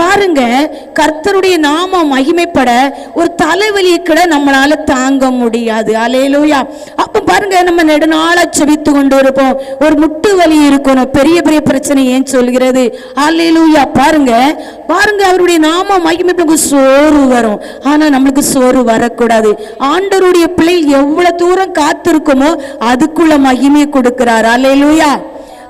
பாருங்க, கர்த்தருடைய நாமம் மகிமைப்பட ஒரு தலைவலியை கூட நம்மளால தாங்க முடியாது. அல்லேலூயா. அப்ப பாருங்க, நம்ம நெடுநாளா செபித்து கொண்டு இருப்போம், ஒரு முட்டு வலி இருக்கணும், பெரிய பெரிய பிரச்சனை ஏன் சொல்கிறது. அல்லேலூயா. பாருங்க பாருங்க, அவருடைய நாமம் மகிமைப்பட சோறு வரும். ஆனா நம்மளுக்கு சோறு வரக்கூடாது. ஆண்டவருடைய பிள்ளை எவ்வளவு தூரம் காத்திருக்குமோ அதுக்குள்ள மகிமையை கொடுக்கிறார். அல்லேலூயா.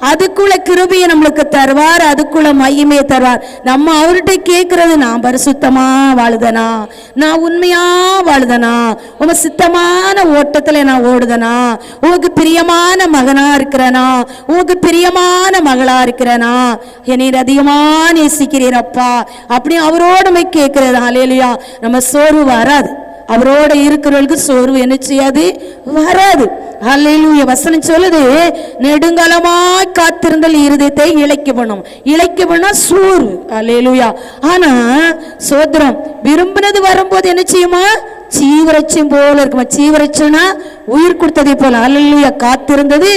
அதுக்குள்ள கிருபையை நம்மளுக்கு தருவார், அதுக்குள்ள மகிமையை தருவார். நம்ம அவர்கிட்ட கேட்கறது, நான் பரிசுத்தமா வாழுதனா, நான் உண்மையா வாழுதனா, உங்க சித்தமான ஓட்டத்துல நான் ஓடுதனா, உங்களுக்கு பிரியமான மகனா இருக்கிறனா, உங்களுக்கு பிரியமான மகளா இருக்கிறனா, என்னை அதிகமா நேசிக்கிறீரப்பா அப்படி அவரோட கேட்கிறது. அல்லேலூயா. நம்ம சோர்வு வராது. அவரோட இருக்கிறவர்களுக்கு சோர்வு என்ன செய்யாது, வராது. அல்லேலூயா. வசனம் சொல்லுது, நெடுங்காலமாய் காத்திருந்தல் இருதயத்தை இளைக்கப்படும். இளைக்கப்படும் சோர்வு. அல்லேலூயா. ஆனா சோத்திரம் விரும்பினது வரும்போது என்ன செய்யுமா, சீவரட்சம் போல இருக்குமா. சீவரட்சம்னா உயிர் கொடுத்ததை போல. அல்லேலூயா. காத்திருந்தது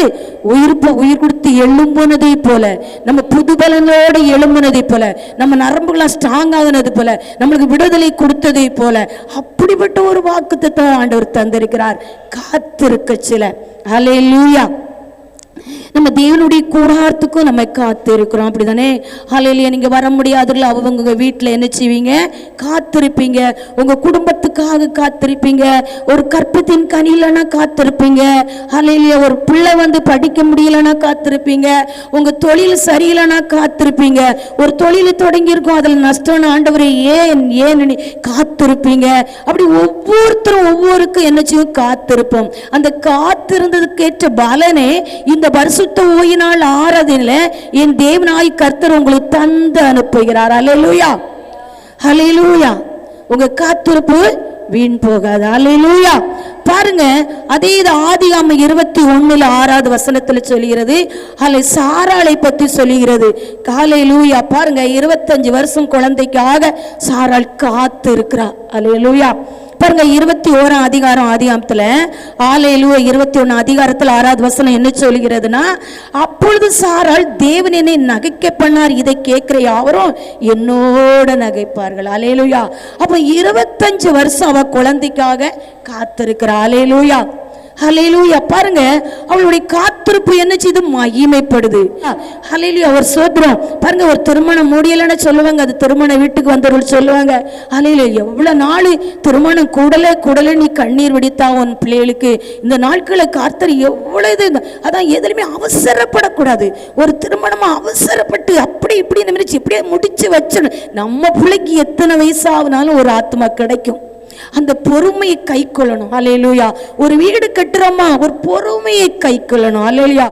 உயிர் கொடுத்து எழும்புனதை போல, நம்ம புதுபலனோட எழும்புனதை போல, நம்ம நரம்புகளா ஸ்ட்ராங் ஆகுனது போல, நம்மளுக்கு விடுதலை கொடுத்ததை போல, அப்படிப்பட்ட ஒரு வாக்குத்தத்தத்தை ஆண்டவர் தந்திருக்கிறார். காத்திருக்க சில. அல்லேலூயா. நம்ம தேவனுடைய கூடாரத்துக்கும் நம்ம காத்து இருக்கிறோம். அப்படிதானே? ஹல்லேலூயா. நீங்க வர முடியாதுல்ல, அவங்க வீட்டில் என்ன செய்வீங்க, காத்திருப்பீங்க. உங்க குடும்பத்துக்காக காத்திருப்பீங்க. ஒரு கற்பத்தின் கனிலனா காத்திருப்பீங்க. ஹல்லேலூயா. ஒரு பிள்ளை படிக்க முடியலன்னா காத்திருப்பீங்க. உங்க தொழில் சரியில்லைன்னா காத்திருப்பீங்க. ஒரு தொழில் தொடங்கி இருக்கும், அதுல நஷ்டம், ஆண்டவரே ஏன் ஏன் காத்திருப்பீங்க. அப்படி ஒவ்வொருத்தரும் ஒவ்வொருக்கும் என்ன செய்யும், காத்திருப்போம். அந்த காத்திருந்ததுக்கு ஏற்ற பலனே இந்த பரிசுத்த ஓய்நாள் ஆராதனையில என் தேவனாய் கர்த்தர் உங்களுக்கு தந்து அனுப்புகிறார். அல்லேலூயா. அல்லேலூயா. உங்க காத்திருப்பு வீண் போகாது. அல்லேலூயா. பாருங்க, அதே ஆதிகாமம் 21:6 வசனத்துல சொல்லுகிறது. சாராளை பத்தி சொல்லுகிறது. அல்லேலூயா. பாருங்க, 25 வருஷம் குழந்தைக்காக சாராள் காத்து இருக்கிறா. அல்லேலூயா. பாருங்க, 21 அதிகாரம் ஆதிகாமத்துல, அல்லேலூயா, 21 அதிகாரத்துல 6 வசனம் என்ன சொல்கிறதுனா, அப்பொழுது சாராள், தேவன் என்னை நகைக்க பண்ணார், இதை கேட்கிற யாவரும் என்னோட நகைப்பார்கள். அல்லேலூயா. அப்ப 25 வருஷம் அவ குழந்தைக்காக காத்திருக்கிறார். அல்லேலூயா. ஹல்லேலூயா. பாருங்க, அவளுடைய காத்திருப்பு என்ன செய்து, மகிமைப்படுது. ஹல்லேலூயா. ஒரு சோத்திரம். பாருங்க, ஒரு திருமணம் முடியலன்னு சொல்லுவாங்க, அது திருமண வீட்டுக்கு வந்தவர்கள் சொல்லுவாங்க, ஹல்லேலூயா, எவ்வளவு நாள் திருமணம் கூடல நீ கண்ணீர் வெடித்தா உன் பிள்ளைகளுக்கு. இந்த நாட்களை கர்த்தர் எவ்வளவு, அதான் எதுலையுமே அவசரப்படக்கூடாது. ஒரு திருமணமா அவசரப்பட்டு அப்படி இப்படி நினைச்சு இப்படியே முடிச்சு வச்சிடணும். நம்ம பிள்ளைக்கு எத்தனை வயசாகுனாலும் ஒரு ஆத்மா கிடைக்கும். அந்த பொறுமையை கை கொள்ளணும். அல்லேலூயா. ஒரு வீடு கட்டுறோமா, ஒரு பொறுமையை கை கொள்ளணும். அல்லேலூயா.